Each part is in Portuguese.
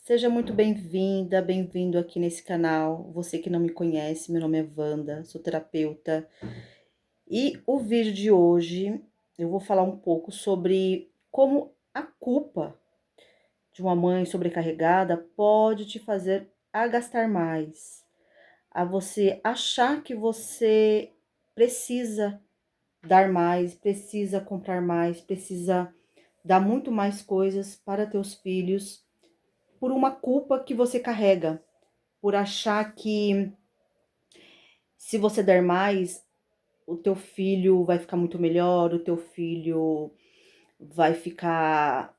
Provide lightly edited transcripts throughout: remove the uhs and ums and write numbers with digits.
Seja muito bem-vinda, bem-vindo aqui nesse canal. Você que não me conhece, meu nome é Wanda, sou terapeuta. E o vídeo de hoje eu vou falar um pouco sobre como a culpa de uma mãe sobrecarregada pode te fazer a gastar mais, a você achar que você precisa dar mais, precisa comprar mais, precisa dar muito mais coisas para teus filhos por uma culpa que você carrega, por achar que se você der mais, o teu filho vai ficar muito melhor, o teu filho vai ficar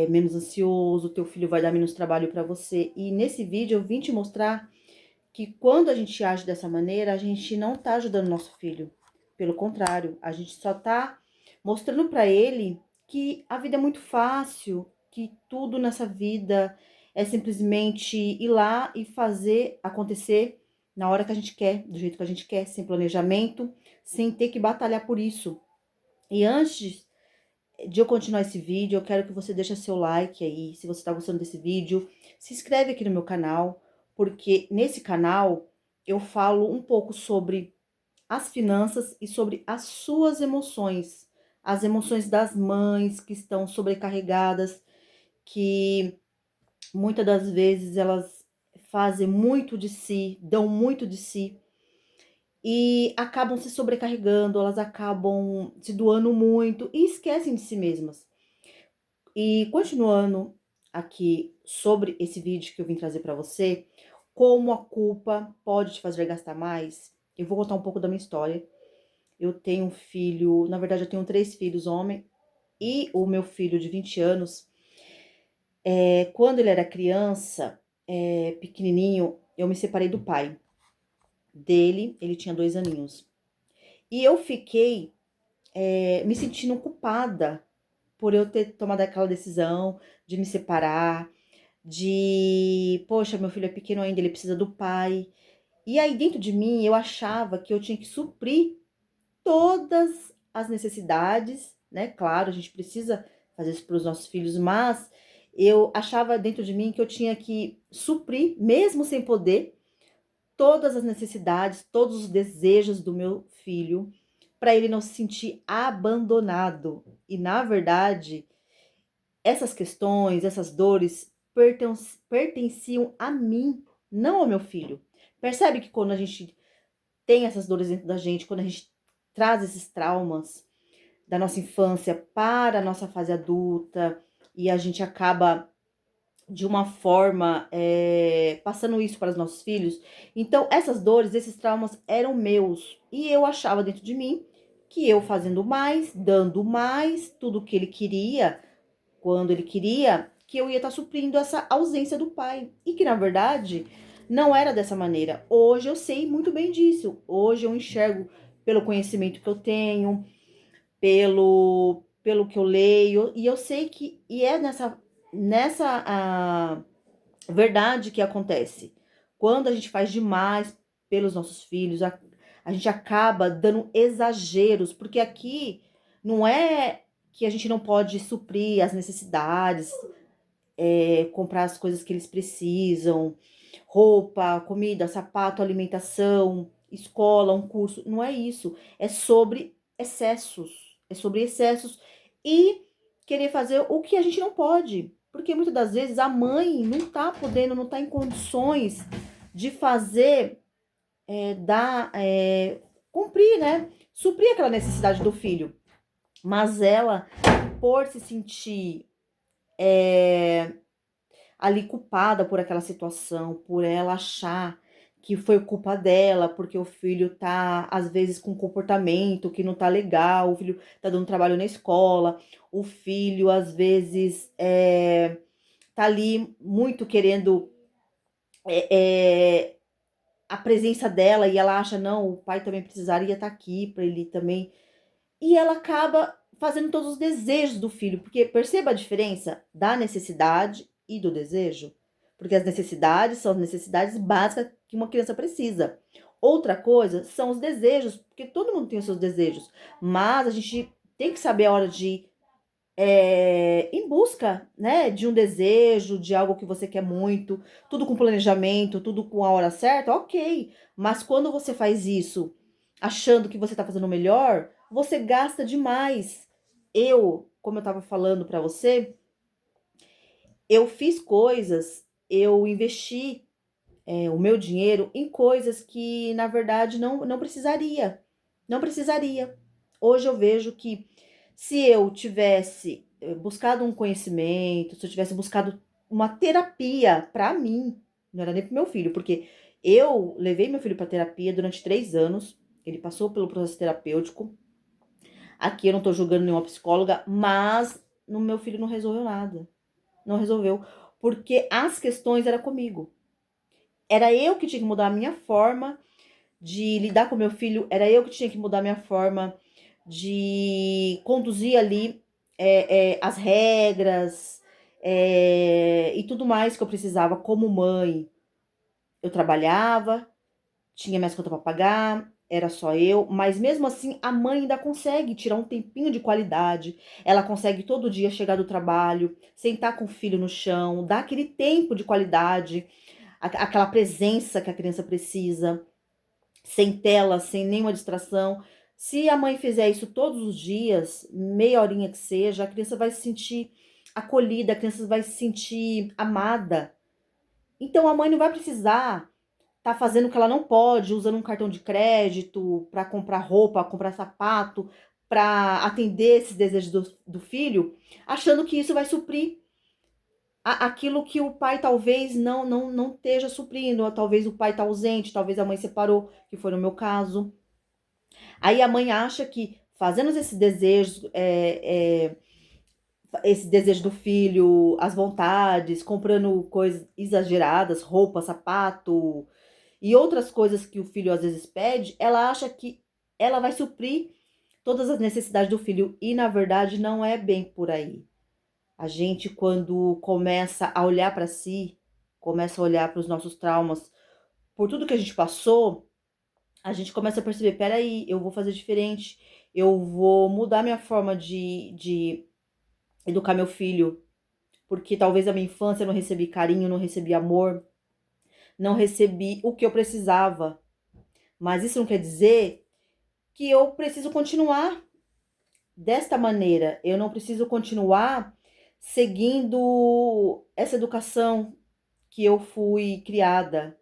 menos ansioso, o teu filho vai dar menos trabalho para você. E nesse vídeo eu vim te mostrar que quando a gente age dessa maneira, a gente não tá ajudando nosso filho. Pelo contrário, a gente só tá mostrando para ele que a vida é muito fácil, que tudo nessa vida é simplesmente ir lá e fazer acontecer na hora que a gente quer, do jeito que a gente quer, sem planejamento, sem ter que batalhar por isso. E antes de eu continuar esse vídeo, eu quero que você deixe seu like aí, se você está gostando desse vídeo, se inscreve aqui no meu canal, porque nesse canal eu falo um pouco sobre as finanças e sobre as suas emoções, as emoções das mães que estão sobrecarregadas, que muitas das vezes elas fazem muito de si, dão muito de si e acabam se sobrecarregando, elas acabam se doando muito e esquecem de si mesmas. E continuando aqui sobre esse vídeo que eu vim trazer para você, como a culpa pode te fazer gastar mais, eu vou contar um pouco da minha história. Eu tenho um filho, na verdade eu tenho 3 filhos homem, e o meu filho de 20 anos, quando ele era criança, pequenininho, eu me separei do pai dele, ele tinha 2 aninhos. E eu fiquei me sentindo culpada por eu ter tomado aquela decisão de me separar, de, poxa, meu filho é pequeno ainda, ele precisa do pai. E aí dentro de mim eu achava que eu tinha que suprir todas as necessidades, né? Claro, a gente precisa fazer isso para os nossos filhos, mas eu achava dentro de mim que eu tinha que suprir, mesmo sem poder, todas as necessidades, todos os desejos do meu filho, para ele não se sentir abandonado. E na verdade, essas questões, essas dores pertenciam a mim, não ao meu filho. Percebe que quando a gente tem essas dores dentro da gente, quando a gente traz esses traumas da nossa infância para a nossa fase adulta e a gente acaba de uma forma passando isso para os nossos filhos. Então, essas dores, esses traumas eram meus e eu achava dentro de mim que eu fazendo mais, dando mais, tudo que ele queria, quando ele queria, que eu ia estar suprindo essa ausência do pai. E que, na verdade, não era dessa maneira. Hoje eu sei muito bem disso. Hoje eu enxergo pelo conhecimento que eu tenho, pelo que eu leio, e eu sei que e é nessa verdade que acontece. Quando a gente faz demais pelos nossos filhos, a gente acaba dando exageros, porque aqui não é que a gente não pode suprir as necessidades, comprar as coisas que eles precisam, roupa, comida, sapato, alimentação, escola, um curso. Não é isso. É sobre excessos. É sobre excessos e querer fazer o que a gente não pode. Porque muitas das vezes a mãe não tá podendo, não tá em condições de fazer, cumprir, né? Suprir aquela necessidade do filho. Mas ela, por se sentir ali culpada por aquela situação, por ela achar que foi culpa dela, porque o filho tá, às vezes, com um comportamento que não tá legal, o filho tá dando trabalho na escola, o filho, às vezes, tá ali muito querendo é, é, a presença dela e ela acha, não, o pai também precisaria estar aqui para ele também. E ela acaba fazendo todos os desejos do filho, porque perceba a diferença da necessidade e do desejo. Porque as necessidades são as necessidades básicas que uma criança precisa. Outra coisa são os desejos, porque todo mundo tem os seus desejos, mas a gente tem que saber a hora de em busca, né, de um desejo, de algo que você quer muito, tudo com planejamento, tudo com a hora certa, ok. Mas quando você faz isso achando que você tá fazendo o melhor, você gasta demais. Como eu tava falando pra você, eu fiz coisas, eu investi o meu dinheiro em coisas que, na verdade, não precisaria. Não precisaria. Hoje eu vejo que se eu tivesse buscado um conhecimento, se eu tivesse buscado uma terapia para mim, não era nem pro meu filho, porque eu levei meu filho para terapia durante 3 anos, ele passou pelo processo terapêutico. Aqui eu não tô julgando nenhuma psicóloga, mas no meu filho não resolveu nada. Não resolveu, porque as questões era comigo. Era eu que tinha que mudar a minha forma de lidar com meu filho, era eu que tinha que mudar a minha forma de conduzir ali as regras e tudo mais que eu precisava como mãe. Eu trabalhava, tinha minhas contas para pagar, era só eu, mas mesmo assim a mãe ainda consegue tirar um tempinho de qualidade. Ela consegue todo dia chegar do trabalho, sentar com o filho no chão, dar aquele tempo de qualidade, aquela presença que a criança precisa, sem tela, sem nenhuma distração. Se a mãe fizer isso todos os dias, meia horinha que seja, a criança vai se sentir acolhida, a criança vai se sentir amada. Então a mãe não vai precisar tá fazendo o que ela não pode, usando um cartão de crédito para comprar roupa, comprar sapato, para atender esses desejos do filho, achando que isso vai suprir aquilo que o pai talvez não esteja suprindo, ou talvez o pai tá ausente, talvez a mãe separou, que foi no meu caso. Aí a mãe acha que fazendo esse desejo do filho, as vontades, comprando coisas exageradas, roupa, sapato e outras coisas que o filho às vezes pede, ela acha que ela vai suprir todas as necessidades do filho e na verdade não é bem por aí. A gente quando começa a olhar para si, começa a olhar para os nossos traumas, por tudo que a gente passou, a gente começa a perceber, peraí, eu vou fazer diferente, eu vou mudar minha forma de educar meu filho, porque talvez na minha infância eu não recebi carinho, não recebi amor, não recebi o que eu precisava. Mas isso não quer dizer que eu preciso continuar desta maneira. Eu não preciso continuar seguindo essa educação que eu fui criada,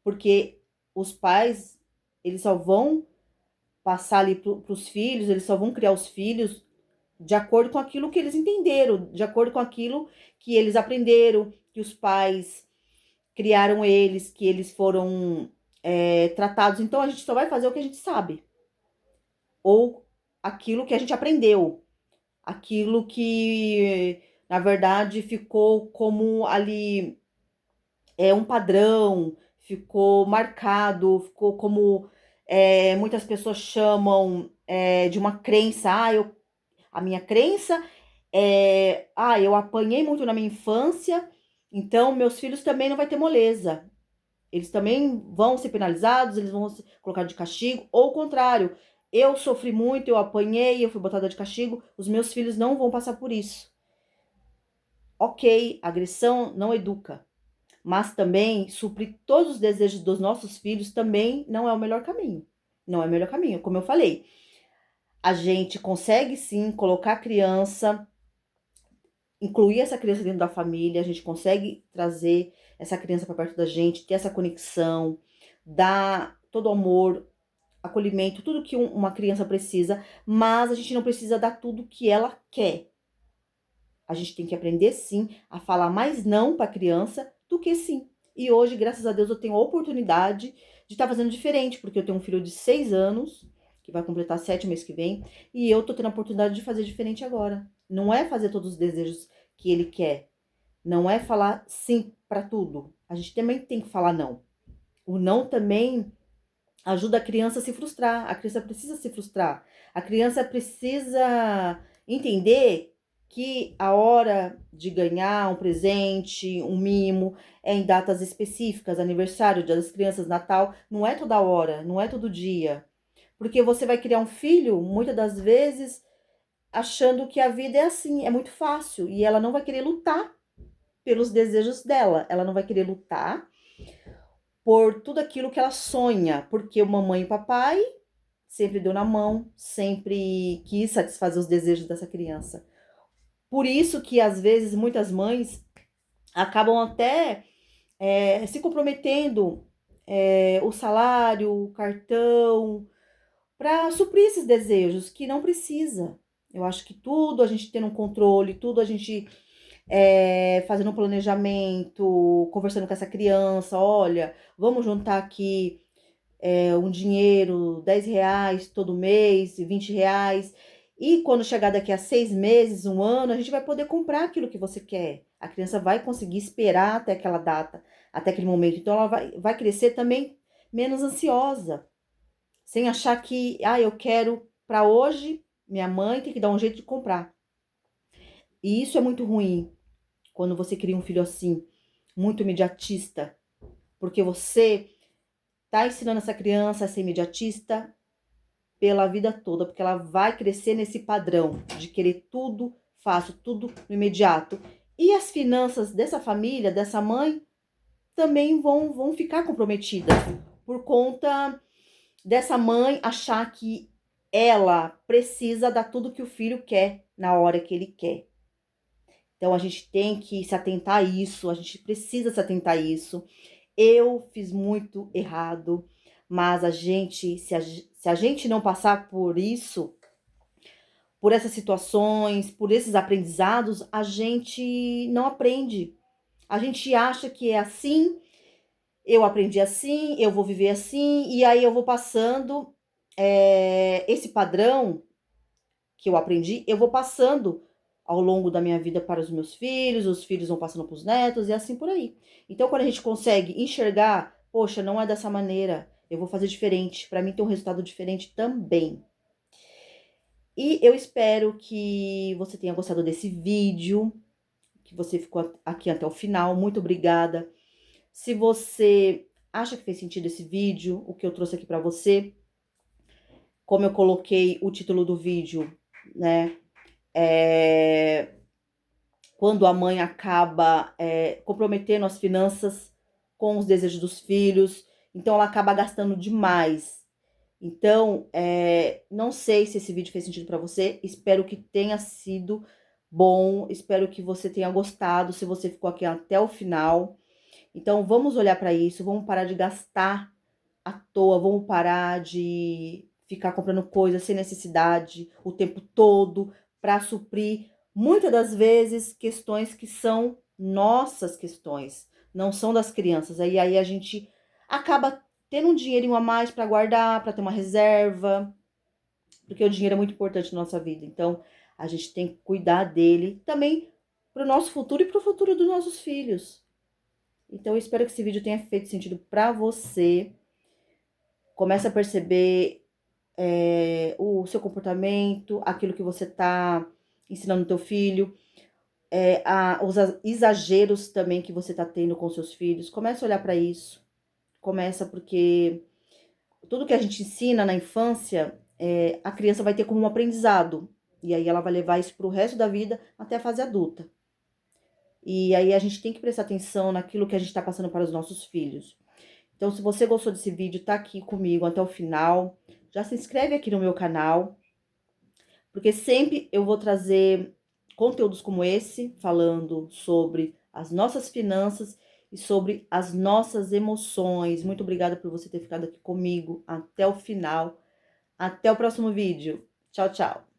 porque os pais, eles só vão passar ali para os filhos, eles só vão criar os filhos de acordo com aquilo que eles entenderam, de acordo com aquilo que eles aprenderam, que os pais criaram eles, que eles foram tratados. Então a gente só vai fazer o que a gente sabe, ou aquilo que a gente aprendeu, aquilo que na verdade ficou como ali um padrão, ficou marcado, ficou como muitas pessoas chamam de uma crença. A minha crença eu apanhei muito na minha infância, então meus filhos também não vai ter moleza. Eles também vão ser penalizados, eles vão ser colocados de castigo, ou o contrário. Eu sofri muito, eu apanhei, eu fui botada de castigo, os meus filhos não vão passar por isso. Ok, agressão não educa, mas também suprir todos os desejos dos nossos filhos também não é o melhor caminho. Não é o melhor caminho, como eu falei. A gente consegue sim colocar a criança, incluir essa criança dentro da família, a gente consegue trazer essa criança para perto da gente, ter essa conexão, dar todo o amor, acolhimento, tudo que uma criança precisa, mas a gente não precisa dar tudo que ela quer. A gente tem que aprender sim a falar mais não para a criança do que sim. E hoje, graças a Deus, eu tenho a oportunidade de estar fazendo diferente, porque eu tenho um filho de 6 anos, que vai completar 7 mês que vem, e eu tô tendo a oportunidade de fazer diferente agora. Não é fazer todos os desejos que ele quer, não é falar sim para tudo. A gente também tem que falar não. O não também ajuda a criança a se frustrar. A criança precisa se frustrar. A criança precisa entender que a hora de ganhar um presente, um mimo, é em datas específicas, aniversário, Dia das Crianças, Natal, não é toda hora, não é todo dia. Porque você vai criar um filho, muitas das vezes achando que a vida é assim, é muito fácil, e ela não vai querer lutar pelos desejos dela, ela não vai querer lutar por tudo aquilo que ela sonha, porque o mamãe e o papai sempre deu na mão, sempre quis satisfazer os desejos dessa criança. Por isso que, às vezes, muitas mães acabam até se comprometendo o salário, o cartão, para suprir esses desejos que não precisa. Eu acho que tudo a gente tendo um controle, tudo a gente fazendo um planejamento, conversando com essa criança, olha, vamos juntar aqui um dinheiro, R$ 10 todo mês, R$ 20. E quando chegar daqui a 6 meses, um ano, a gente vai poder comprar aquilo que você quer. A criança vai conseguir esperar até aquela data, até aquele momento. Então, ela vai crescer também menos ansiosa, sem achar que, eu quero para hoje, minha mãe tem que dar um jeito de comprar. E isso é muito ruim quando você cria um filho assim, muito imediatista, porque você tá ensinando essa criança a ser imediatista pela vida toda, porque ela vai crescer nesse padrão de querer tudo fácil, tudo no imediato. E as finanças dessa família, dessa mãe, também vão ficar comprometidas por conta dessa mãe achar que ela precisa dar tudo que o filho quer na hora que ele quer. Então a gente tem que se atentar a isso, a gente precisa se atentar a isso. Eu fiz muito errado, mas se a gente não passar por isso, por essas situações, por esses aprendizados, a gente não aprende. A gente acha que é assim, eu aprendi assim, eu vou viver assim, e aí eu vou passando esse padrão que eu aprendi, eu vou passando ao longo da minha vida para os filhos vão passando para os netos e assim por aí. Então, quando a gente consegue enxergar, poxa, não é dessa maneira, eu vou fazer diferente, para mim ter um resultado diferente também. E eu espero que você tenha gostado desse vídeo, que você ficou aqui até o final. Muito obrigada. Se você acha que fez sentido esse vídeo, o que eu trouxe aqui para você, como eu coloquei o título do vídeo, né? Quando a mãe acaba comprometendo as finanças com os desejos dos filhos, então ela acaba gastando demais. Então, não sei se esse vídeo fez sentido para você, espero que tenha sido bom, espero que você tenha gostado, se você ficou aqui até o final. Então, vamos olhar para isso, vamos parar de gastar à toa, vamos parar de ficar comprando coisas sem necessidade o tempo todo para suprir, muitas das vezes, questões que são nossas questões, não são das crianças. Aí a gente acaba tendo um dinheirinho a mais para guardar, para ter uma reserva, porque o dinheiro é muito importante na nossa vida. Então, a gente tem que cuidar dele também para o nosso futuro e para o futuro dos nossos filhos. Então, eu espero que esse vídeo tenha feito sentido para você. Comece a perceber o seu comportamento, aquilo que você está ensinando o teu filho, os exageros também que você está tendo com seus filhos. Comece a olhar para isso. Começa porque tudo que a gente ensina na infância, a criança vai ter como um aprendizado. E aí ela vai levar isso para o resto da vida até a fase adulta. E aí a gente tem que prestar atenção naquilo que a gente está passando para os nossos filhos. Então, se você gostou desse vídeo, tá aqui comigo até o final. Já se inscreve aqui no meu canal, porque sempre eu vou trazer conteúdos como esse, falando sobre as nossas finanças e sobre as nossas emoções. Muito obrigada por você ter ficado aqui comigo até o final. Até o próximo vídeo. Tchau, tchau.